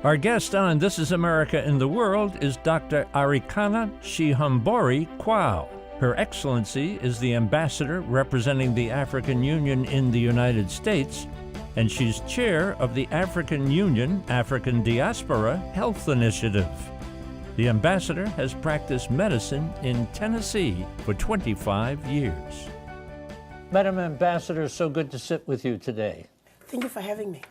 Our guest on This is America in the World is Dr. Arikana Presentation. Her Excellency is the ambassador representing the African Union in the United States, and she's chair of the African Union African Diaspora Health Initiative. The ambassador has practiced medicine in Tennessee for 25 years. Madam Ambassador, so good to sit with you today. Thank you for having me.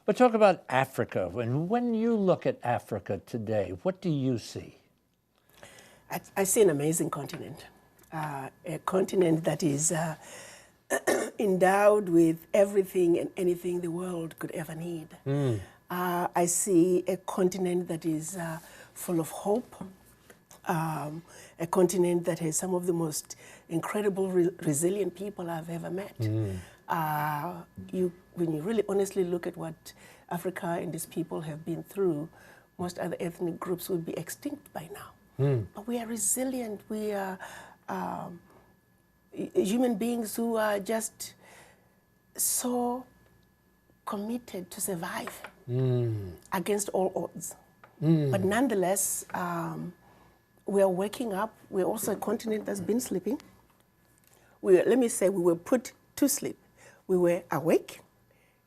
But talk about Africa. When you look at Africa today, what do you see? I see an amazing continent, a continent that is endowed with everything and anything the world could ever need. I see a continent that is full of hope, a continent that has some of the most incredible, resilient people I've ever met. When you really honestly look at what Africa and its people have been through, most other ethnic groups would be extinct by now. But we are resilient. We are human beings who are just so committed to survive against all odds. But nonetheless, we are waking up. We're also a continent that's been sleeping. Let me say we were put to sleep. We were awake,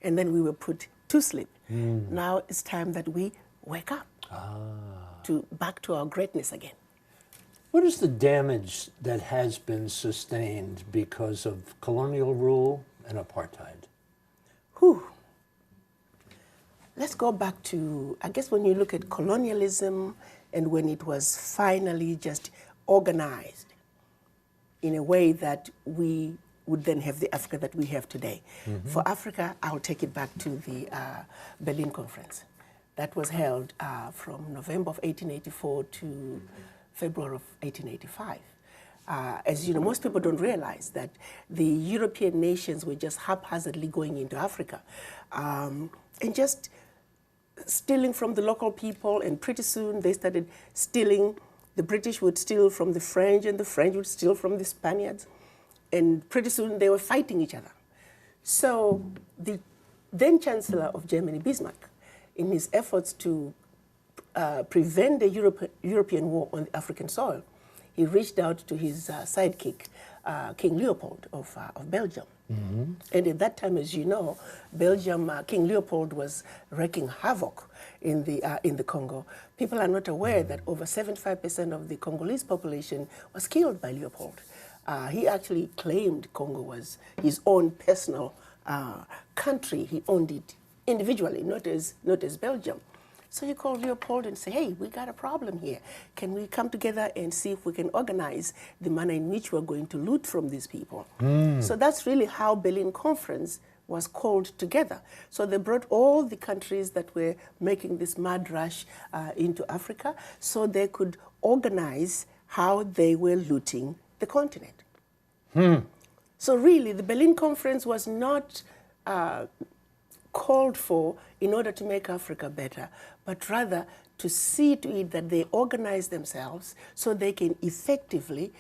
and then we were put to sleep. Now it's time that we wake up back to our greatness again. What is the damage that has been sustained because of colonial rule and apartheid? Let's go back to, I guess when you look at colonialism and when it was finally just organized in a way that we would then have the Africa that we have today. For Africa, I'll take it back to the Berlin Conference. That was held from November of 1884 to February of 1885. As you know, most people don't realize that the European nations were just haphazardly going into Africa and just stealing from the local people, and pretty soon they started stealing. The British would steal from the French, and the French would steal from the Spaniards. And pretty soon they were fighting each other. So the then Chancellor of Germany, Bismarck, in his efforts to prevent the European war on the African soil, he reached out to his sidekick, King Leopold of Belgium. And at that time, as you know, Belgium, King Leopold was wreaking havoc in the Congo. People are not aware that over 75% of the Congolese population was killed by Leopold. He actually claimed Congo was his own personal country. He owned it individually, not as Belgium. So you call Leopold and say, hey, we got a problem here. Can we come together and see if we can organize the manner in which we're going to loot from these people? So that's really how Berlin Conference was called together. So they brought all the countries that were making this mad rush into Africa so they could organize how they were looting the continent. So really, the Berlin Conference was not called for in order to make Africa better, but rather to see to it that they organize themselves so they can effectively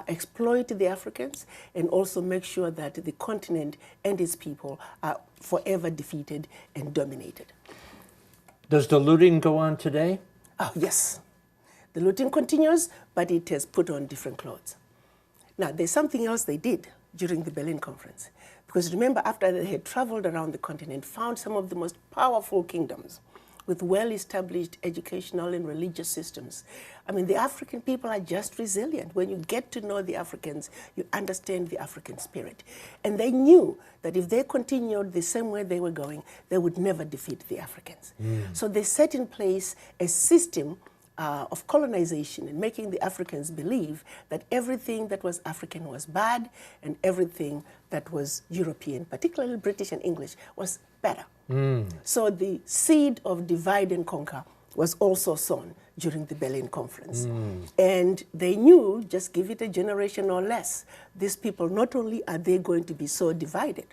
exploit the Africans and also make sure that the continent and its people are forever defeated and dominated. Does the looting go on today? Oh, yes. The looting continues, but it has put on different clothes. Now, there's something else they did during the Berlin Conference. Because remember, after they had traveled around the continent, found some of the most powerful kingdoms with well-established educational and religious systems. I mean, the African people are just resilient. When you get to know the Africans, you understand the African spirit. And they knew that if they continued the same way they were going, they would never defeat the Africans. So they set in place a system of colonization and making the Africans believe that everything that was African was bad and everything that was European, particularly British and English, was better. So the seed of divide and conquer was also sown during the Berlin Conference. And they knew, just give it a generation or less, these people, not only are they going to be so divided,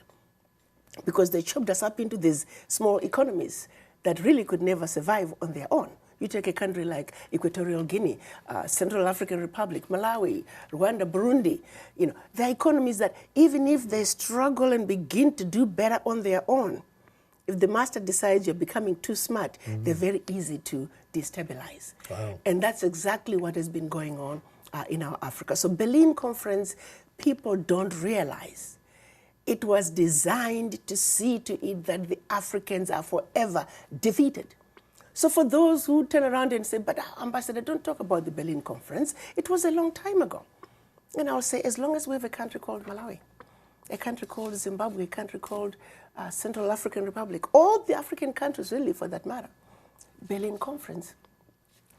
because they chopped us up into these small economies that really could never survive on their own. You take a country like Equatorial Guinea, Central African Republic, Malawi, Rwanda, Burundi, you know, they're economies that even if they struggle and begin to do better on their own, if the master decides you're becoming too smart, they're very easy to destabilize. Wow. And that's exactly what has been going on in our Africa. So Berlin Conference, people don't realize it was designed to see to it that the Africans are forever defeated. So for those who turn around and say, but Ambassador, don't talk about the Berlin Conference, it was a long time ago. And I'll say, as long as we have a country called Malawi, a country called Zimbabwe, a country called Central African Republic, all the African countries really for that matter, Berlin Conference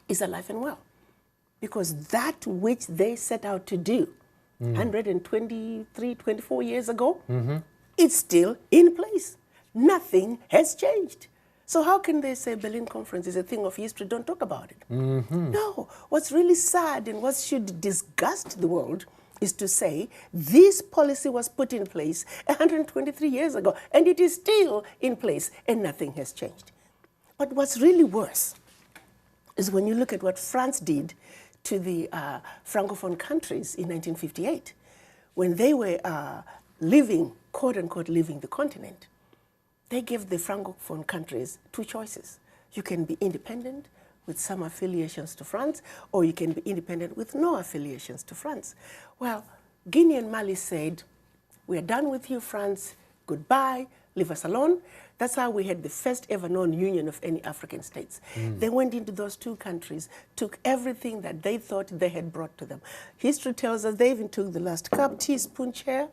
is alive and well. Because that which they set out to do 123, 24 years ago, it's still in place. Nothing has changed. So how can they say Berlin Conference is a thing of history, don't talk about it? No, what's really sad and what should disgust the world is to say this policy was put in place 123 years ago and it is still in place and nothing has changed. But what's really worse is when you look at what France did to the Francophone countries in 1958, when they were living, quote unquote, leaving the continent. They gave the Francophone countries two choices. You can be independent with some affiliations to France, or you can be independent with no affiliations to France. Well, Guinea and Mali said, we're done with you, France, goodbye, leave us alone. That's how we had the first ever known union of any African states. They went into those two countries, took everything that they thought they had brought to them. History tells us they even took the last cup, teaspoon, chair,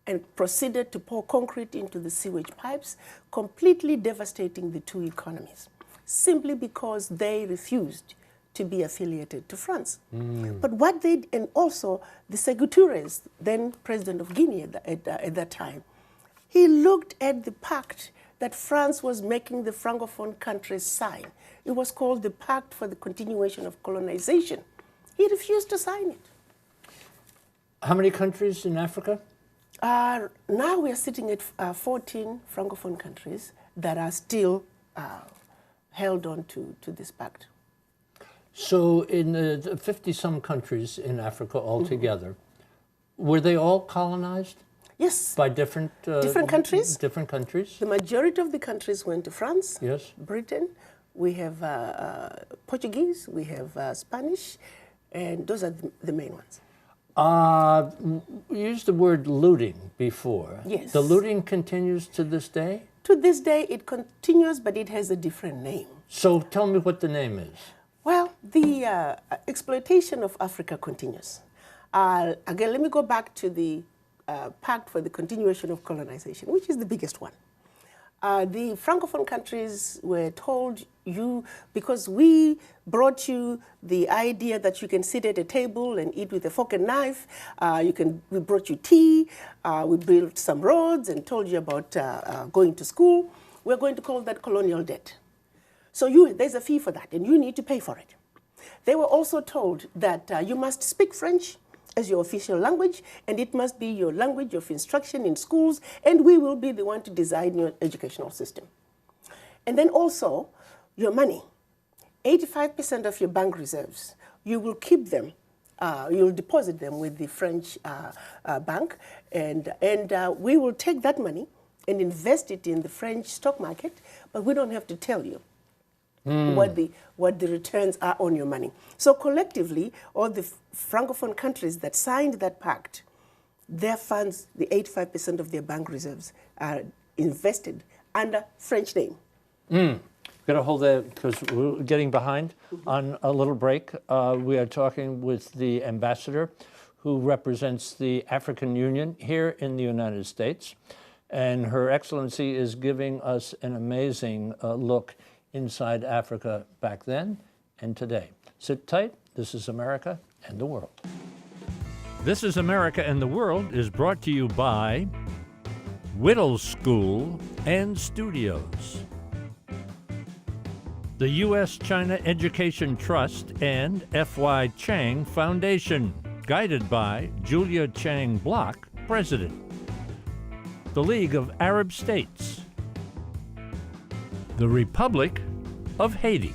and proceeded to pour concrete into the sewage pipes, completely devastating the two economies, simply because they refused to be affiliated to France. But what they, and also the Sékou Touré, then president of Guinea at that time, he looked at the pact that France was making the Francophone countries sign. It was called the Pact for the Continuation of Colonization. He refused to sign it. How many countries in Africa? Now we are sitting at 14 Francophone countries that are still held on to this pact. So in the 50-some countries in Africa altogether, were they all colonized? Yes. By different countries? Different countries? The majority of the countries went to France, yes, Britain, we have Portuguese, we have Spanish, and those are the main ones. You used the word looting before. Yes. The looting continues to this day? To this day, it continues, but it has a different name. So tell me what the name is. Well, the exploitation of Africa continues. Again, let me go back to the Pact for the Continuation of Colonization, which is the biggest one. The Francophone countries were told, because we brought you the idea that you can sit at a table and eat with a fork and knife, we brought you tea, we built some roads and told you about going to school, we're going to call that colonial debt. So there's a fee for that, and you need to pay for it. They were also told that you must speak French as your official language, and it must be your language of instruction in schools, and we will be the one to design your educational system. And then also, your money. 85% of your bank reserves, you will keep them, you'll deposit them with the French bank, and we will take that money and invest it in the French stock market, but we don't have to tell you what the returns are on your money. So collectively, all the Francophone countries that signed that pact, their funds, the 85% of their bank reserves, are invested under French name. Got to hold that because we're getting behind on a little break. We are talking with the ambassador who represents the African Union here in the United States. And Her Excellency is giving us an amazing look inside Africa back then and today. Sit tight. This is America and the World. This is America and the World is brought to you by Whittle School and Studios, the U.S.-China Education Trust and F.Y. Chang Foundation, guided by Julia Chang Block, President, the League of Arab States, the Republic of Haiti,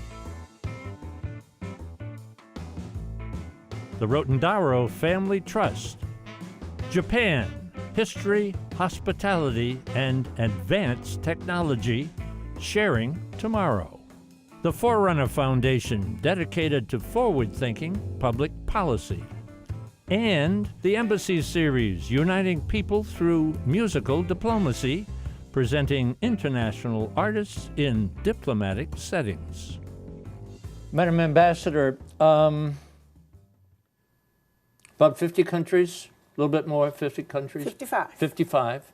the Rotendaro Family Trust, Japan, history, hospitality, and advanced technology, sharing tomorrow. The Forerunner Foundation, dedicated to forward-thinking public policy. And the Embassy Series, uniting people through musical diplomacy, presenting international artists in diplomatic settings. Madam Ambassador, about 50 countries, a little bit more, 50 countries? 55. 55.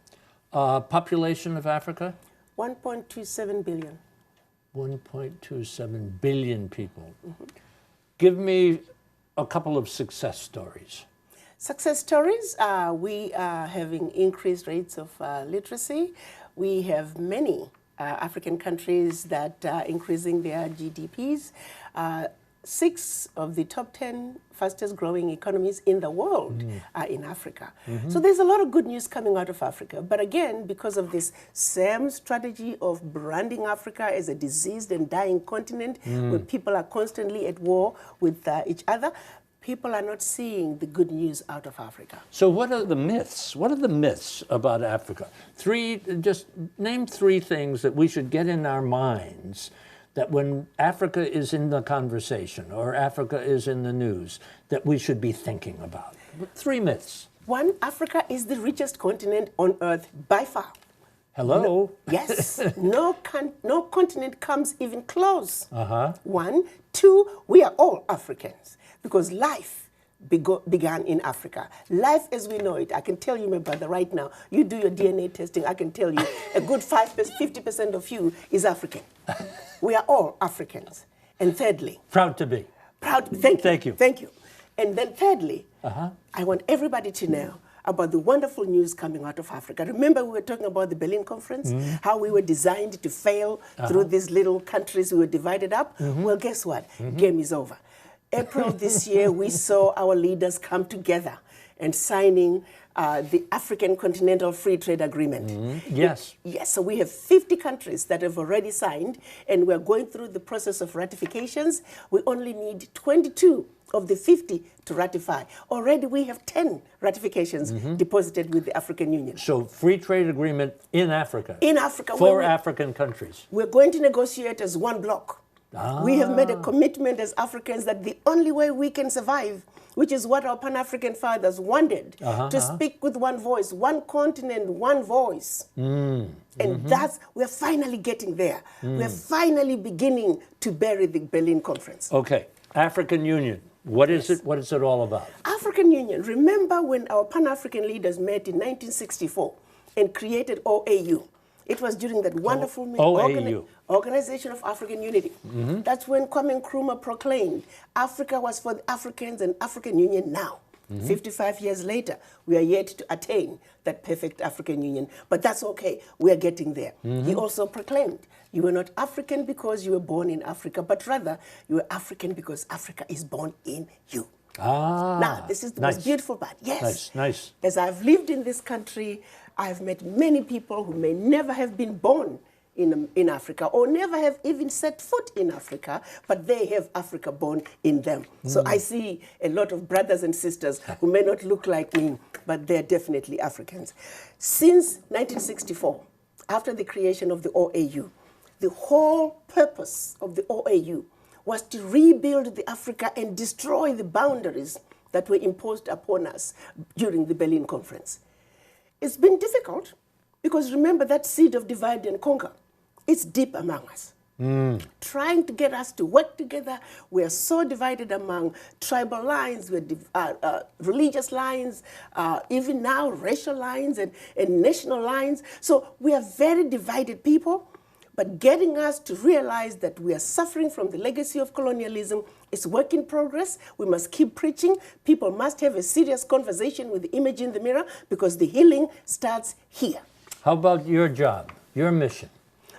Population of Africa? 1.27 billion. 1.27 billion people. Give me a couple of success stories. Success stories, we are having increased rates of literacy. We have many African countries that are increasing their GDPs. 6 of the top 10 fastest growing economies in the world are in Africa. So there's a lot of good news coming out of Africa. But again, because of this same strategy of branding Africa as a diseased and dying continent where people are constantly at war with each other, people are not seeing the good news out of Africa. So what are the myths? What are the myths about Africa? Just name 3 things that we should get in our minds that when Africa is in the conversation or Africa is in the news, that we should be thinking about. 3 myths. 1, Africa is the richest continent on earth by far. Hello? No, yes. no continent comes even close. 1. 2, we are all Africans because life began in Africa. Life as we know it, I can tell you, my brother, right now, you do your DNA testing, I can tell you a good 50% of you is African. We are all Africans. And thirdly... Proud to be. Proud. Thank you. Thank you. Thank you. And then thirdly, I want everybody to know about the wonderful news coming out of Africa. Remember we were talking about the Berlin Conference, how we were designed to fail through these little countries we were divided up? Well, guess what? Game is over. April this year, we saw our leaders come together and signing the African Continental Free Trade Agreement. Yes. Yes, so we have 50 countries that have already signed, and we're going through the process of ratifications. We only need 22 of the 50 to ratify. Already we have 10 ratifications deposited with the African Union. So free trade agreement in Africa. In Africa. For African countries. We're going to negotiate as one bloc. We have made a commitment as Africans that the only way we can survive, which is what our Pan-African fathers wanted, to speak with one voice, one continent, one voice. And we're finally getting there. We're finally beginning to bury the Berlin Conference. Okay, African Union. What is it? What is it all about? African Union. Remember when our Pan-African leaders met in 1964 and created OAU? It was during that wonderful Organization of African Unity. That's when Kwame Nkrumah proclaimed Africa was for the Africans and African Union now. 55 years later, we are yet to attain that perfect African Union. But that's okay, we are getting there. He also proclaimed you were not African because you were born in Africa, but rather you were African because Africa is born in you. Now, this is the most beautiful part. Yes. Nice. As I've lived in this country, I've met many people who may never have been born in Africa or never have even set foot in Africa, but they have Africa born in them. So I see a lot of brothers and sisters who may not look like me, but they're definitely Africans. Since 1964, after the creation of the OAU, the whole purpose of the OAU was to rebuild the Africa and destroy the boundaries that were imposed upon us during the Berlin Conference. It's been difficult because remember that seed of divide and conquer, it's deep among us. Trying to get us to work together, we are so divided among tribal lines, religious lines, even now racial lines and national lines. So we are very divided people. But getting us to realize that we are suffering from the legacy of colonialism is work in progress. We must keep preaching. People must have a serious conversation with the image in the mirror because the healing starts here. How about your job, your mission?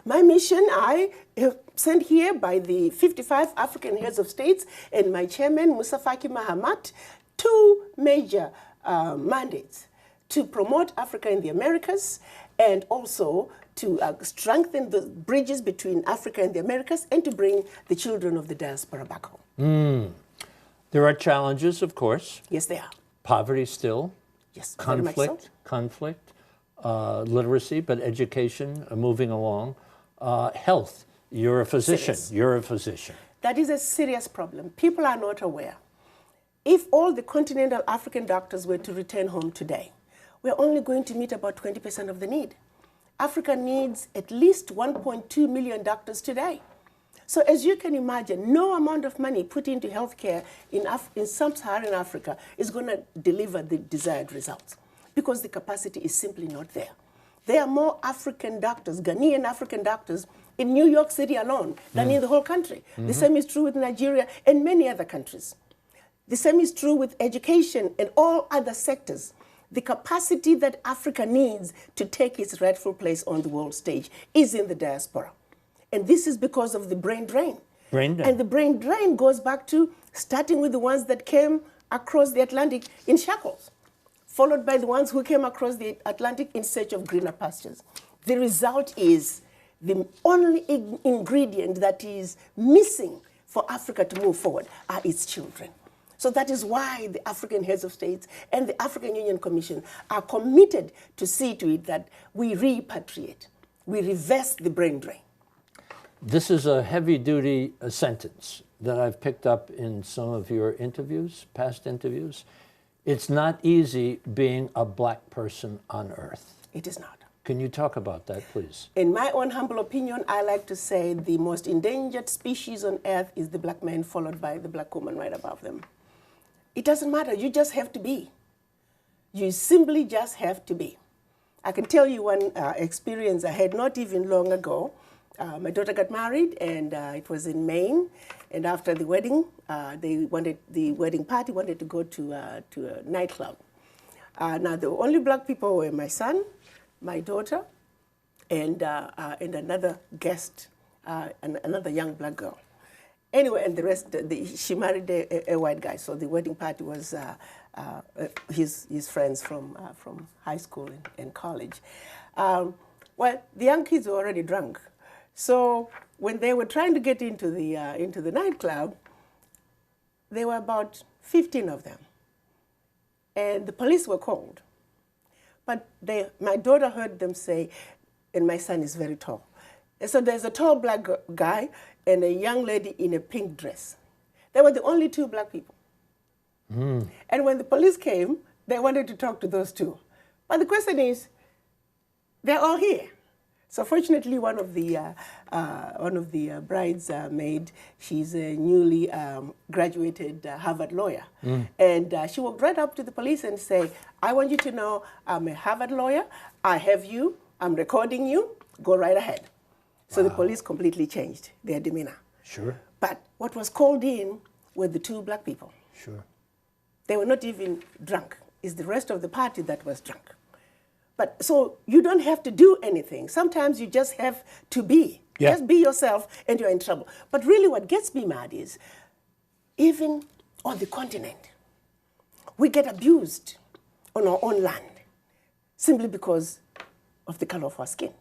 My mission, I have sent here by the 55 African heads of states and my chairman, Musa Faki Mahamat, 2 major mandates: to promote Africa in the Americas and also to strengthen the bridges between Africa and the Americas and to bring the children of the diaspora back home. There are challenges, of course. Yes, there are. Poverty still, Yes, very much so. Conflict, literacy, but education, moving along. Health, you're a physician. Serious. You're a physician. That is a serious problem. People are not aware. If all the continental African doctors were to return home today, we're only going to meet about 20% of the need. Africa needs at least 1.2 million doctors today. So as you can imagine, no amount of money put into healthcare in sub-Saharan Africa is going to deliver the desired results because the capacity is simply not there. There are more African doctors, Ghanaian African doctors, in New York City alone than in the whole country. The same is true with Nigeria and many other countries. The same is true with education and all other sectors. The capacity that Africa needs to take its rightful place on the world stage is in the diaspora. And this is because of the brain drain. Brain drain. And the brain drain goes back to starting with the ones that came across the Atlantic in shackles, followed by the ones who came across the Atlantic in search of greener pastures. The result is the only ingredient that is missing for Africa to move forward are its children. So that is why the African heads of states and the African Union Commission are committed to see to it that we repatriate, we reverse the brain drain. This is a heavy-duty sentence that I've picked up in some of your interviews, past interviews. It's not easy being a black person on Earth. It is not. Can you talk about that, please? In my own humble opinion, I like to say the most endangered species on Earth is the black man, followed by the black woman right above them. It doesn't matter. You just have to be. You simply just have to be. I can tell you one experience I had not even long ago. My daughter got married, and it was in Maine. And after the wedding, the wedding party wanted to go to a nightclub. Now, the only black people were my son, my daughter, and another guest, another young black girl. Anyway, and the rest, she married a white guy, so the wedding party was his friends from high school and college. Well, the young kids were already drunk. So when they were trying to get into the nightclub, there were about 15 of them. And the police were called. But my daughter heard them say, and my son is very tall. And so there's a tall black guy and a young lady in a pink dress. They were the only two black people. Mm. And when the police came, they wanted to talk to those two. But the question is, they're all here. So fortunately, one of the bridesmaids, she's a newly graduated Harvard lawyer. Mm. And she walked right up to the police and said, I want you to know I'm a Harvard lawyer. I have you. I'm recording you. Go right ahead. So the police completely changed their demeanor. Sure. But what was called in were the two black people. Sure. They were not even drunk. It's the rest of the party that was drunk. But so you don't have to do anything. Sometimes you just have to be. Yeah. Just be yourself and you're in trouble. But really what gets me mad is, even on the continent, we get abused on our own land simply because of the color of our skin.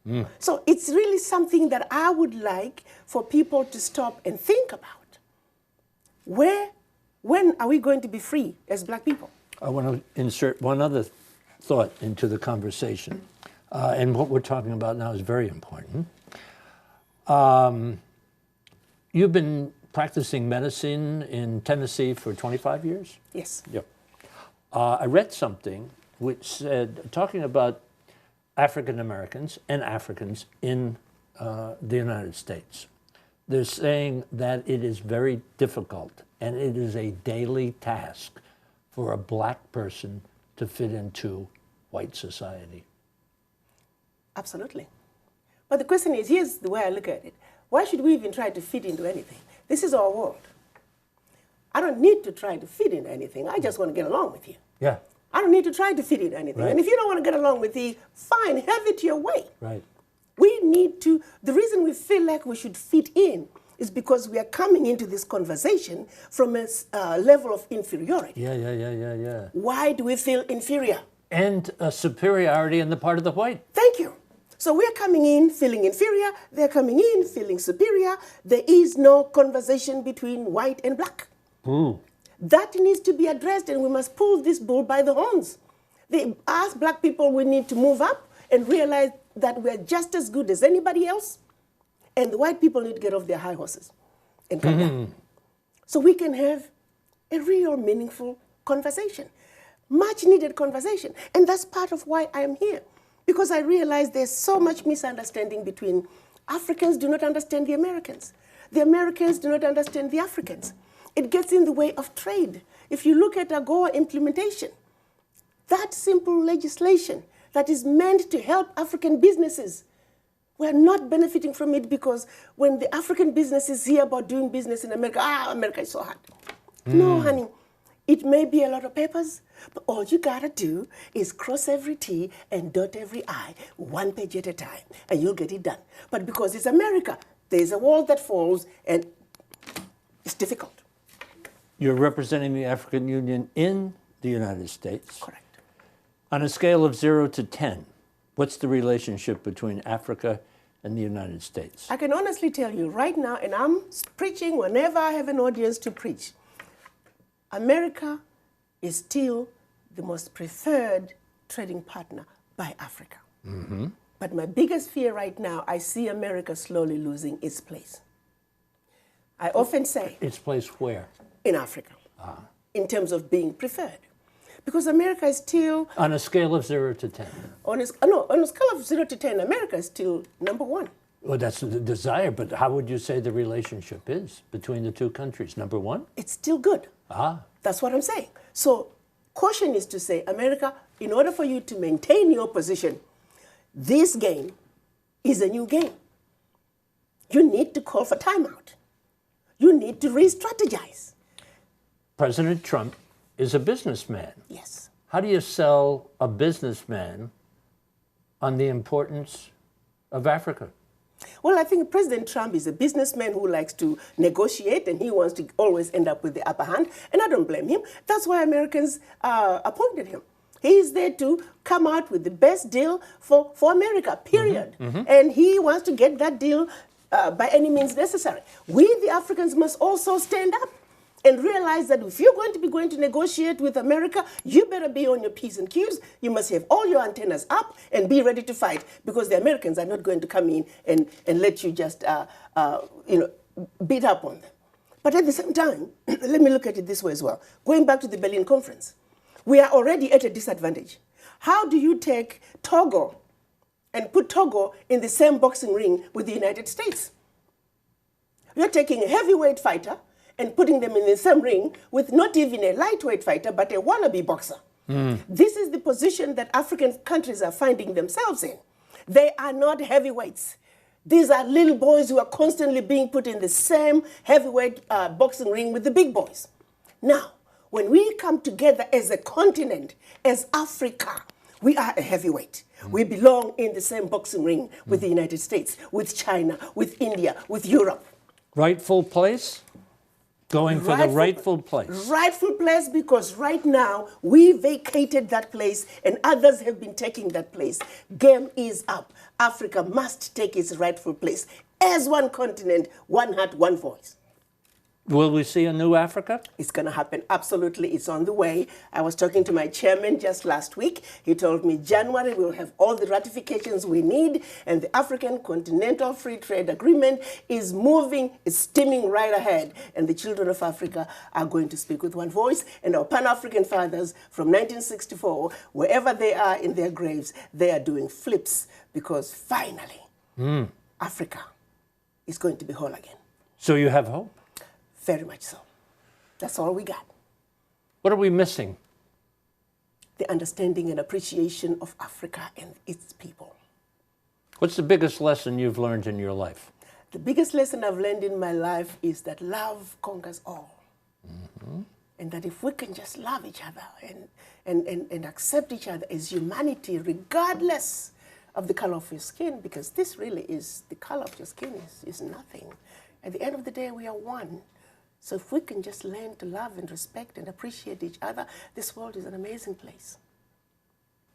Mm. So it's really something that I would like for people to stop and think about. When are we going to be free as black people? I want to insert one other thought into the conversation. And what we're talking about now is very important. You've been practicing medicine in Tennessee for 25 years? Yes. Yep. I read something which said, talking about African Americans and Africans in the United States. They're saying that it is very difficult and it is a daily task for a black person to fit into white society. Absolutely. But the question is, here's the way I look at it. Why should we even try to fit into anything? This is our world. I don't need to try to fit into anything. I just want to get along with you. Yeah. I don't need to try to fit into anything. Right. And if you don't want to get along with me, fine, have it your way. Right. We need to, the reason we feel like we should fit in is because we are coming into this conversation from a level of inferiority. Yeah. Why do we feel inferior? And a superiority on the part of the white. Thank you. So we're coming in feeling inferior, they're coming in feeling superior. There is no conversation between white and black. Ooh. That needs to be addressed, and we must pull this bull by the horns. Us black people, we need to move up and realize that we're just as good as anybody else, and the white people need to get off their high horses and come down. So we can have a real meaningful conversation, much needed conversation. And that's part of why I am here, because I realize there's so much misunderstanding between Africans do not understand the Americans. The Americans do not understand the Africans. It gets in the way of trade. If you look at AGOA implementation, that simple legislation that is meant to help African businesses, we're not benefiting from it because when the African businesses hear about doing business in America, America is so hard. No, honey, it may be a lot of papers, but all you gotta do is cross every T and dot every I, one page at a time, and you'll get it done. But because it's America, there's a wall that falls, and it's difficult. You're representing the African Union in the United States. Correct. On a scale of 0 to 10, what's the relationship between Africa and the United States? I can honestly tell you right now, and I'm preaching whenever I have an audience to preach, America is still the most preferred trading partner by Africa. But my biggest fear right now, I see America slowly losing its place. I often say... Its place where? In Africa, in terms of being preferred. Because America is still... On a scale of 0 to 10? On a scale of 0 to 10, America is still number one. Well, that's the desire, but how would you say the relationship is between the two countries? Number one? It's still good. That's what I'm saying. So caution is to say, America, in order for you to maintain your position, this game is a new game. You need to call for timeout. You need to re-strategize. President Trump is a businessman. Yes. How do you sell a businessman on the importance of Africa? Well, I think President Trump is a businessman who likes to negotiate, and he wants to always end up with the upper hand, and I don't blame him. That's why Americans appointed him. He is there to come out with the best deal for America, period. And he wants to get that deal by any means necessary. We, the Africans, must also stand up and realize that if you're going to negotiate with America, you better be on your P's and Q's. You must have all your antennas up and be ready to fight, because the Americans are not going to come in and let you just beat up on them. But at the same time, let me look at it this way as well. Going back to the Berlin Conference, we are already at a disadvantage. How do you take Togo and put Togo in the same boxing ring with the United States? You're taking a heavyweight fighter and putting them in the same ring with not even a lightweight fighter, but a wannabe boxer. This is the position that African countries are finding themselves in. They are not heavyweights. These are little boys who are constantly being put in the same heavyweight boxing ring with the big boys. Now, when we come together as a continent, as Africa, we are a heavyweight. We belong in the same boxing ring with the United States, with China, with India, with Europe. Rightful place? Going for the rightful place. Rightful place, because right now we vacated that place and others have been taking that place. Game is up. Africa must take its rightful place as one continent, one heart, one voice. Will we see a new Africa? It's going to happen. Absolutely. It's on the way. I was talking to my chairman just last week. He told me January we'll have all the ratifications we need, and the African Continental Free Trade Agreement is moving, it's steaming right ahead. And the children of Africa are going to speak with one voice, and our Pan-African fathers from 1964, wherever they are in their graves, they are doing flips, because finally Africa is going to be whole again. So you have hope? Very much so. That's all we got. What are we missing? The understanding and appreciation of Africa and its people. What's the biggest lesson you've learned in your life? The biggest lesson I've learned in my life is that love conquers all. And that if we can just love each other and accept each other as humanity, regardless of the color of your skin, because this really is, the color of your skin is nothing. At the end of the day, we are one. So if we can just learn to love and respect and appreciate each other, this world is an amazing place.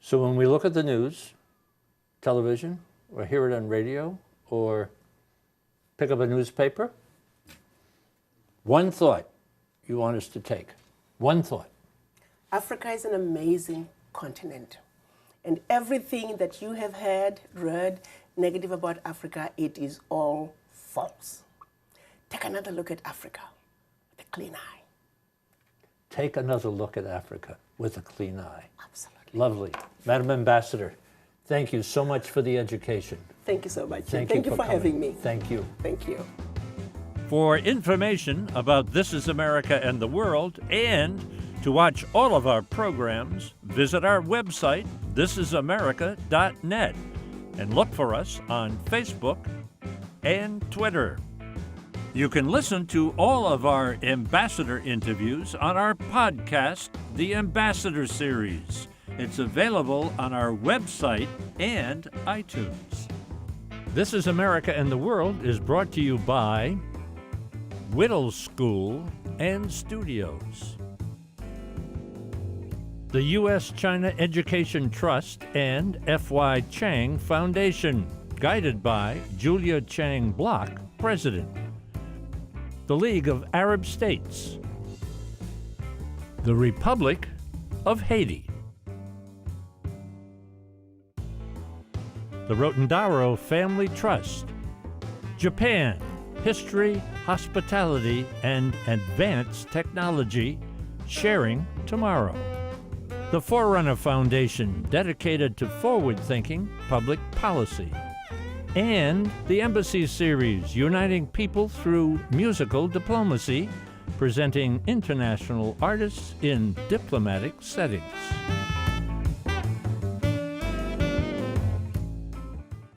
So when we look at the news, television, or hear it on radio, or pick up a newspaper, one thought you want us to take. One thought. Africa is an amazing continent. And everything that you have read negative about Africa, it is all false. Take another look at Africa with a clean eye. Take another look at Africa with a clean eye. Absolutely. Lovely. Madam Ambassador, thank you so much for the education. Thank you so much. Thank you you for coming. having me. Thank you. Thank you. For information about This is America and the World, and to watch all of our programs, visit our website, thisisamerica.net, and look for us on Facebook and Twitter. You can listen to all of our ambassador interviews on our podcast, The Ambassador Series. It's available on our website and iTunes. This is America and the World is brought to you by Whittle School and Studios, the U.S.-China Education Trust and F.Y. Chang Foundation, guided by Julia Chang Block, President, the League of Arab States, the Republic of Haiti, the Rotondaro Family Trust, Japan, History, Hospitality, and Advanced Technology, sharing tomorrow. The Forerunner Foundation, dedicated to forward-thinking public policy. And the Embassy Series, uniting people through musical diplomacy, presenting international artists in diplomatic settings.